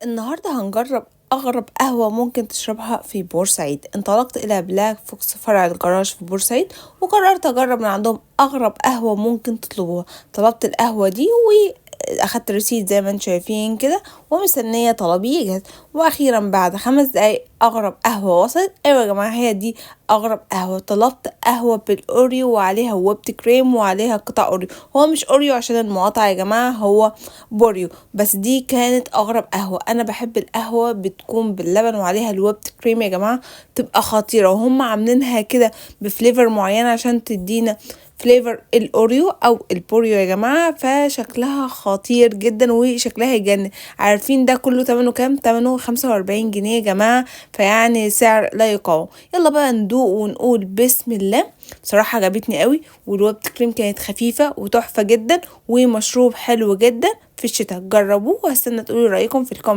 النهاردة هنجرب أغرب قهوة ممكن تشربها في بورسعيد. انطلقت إلى بلاك فوكس فرع الجراج في بورسعيد وقررت أجرب من عندهم أغرب قهوة ممكن تطلبوها. طلبت القهوة دي وأخدت ريسيت زي ما انتم شايفين كده ومستنية طلبي يجهز. وأخيرا بعد 5 دقايق أغرب قهوة وصلت. أيوة يا جماعة، هي دي أغرب قهوة. طلبت قهوة بالأوريو وعليها ويبت كريم وعليها قطع أوريو. هو مش أوريو عشان المقاطعة يا جماعة، هو بوريو. بس دي كانت أغرب قهوة. أنا بحب القهوة بتكون باللبن وعليها الويبت كريم يا جماعة، تبقى خطيرة. وهم عاملينها كده بفليفر معين عشان تدينا فليفر الأوريو أو البوريو يا جماعة، فشكلها خطير جدا وشكلها يجنن. عارفين ده كله تمنه كام؟ تمنه 45 جنيه يا جماعة، فيعني سعر لا يقاوم. يلا بقى ندوق ونقول بسم الله. بصراحة عجبتني قوي، والويبت كريم كانت خفيفة وتحفة جدا، ومشروب حلو جدا في الشتاء. جربوه وهستنى تقولوا رأيكم في الكومنت.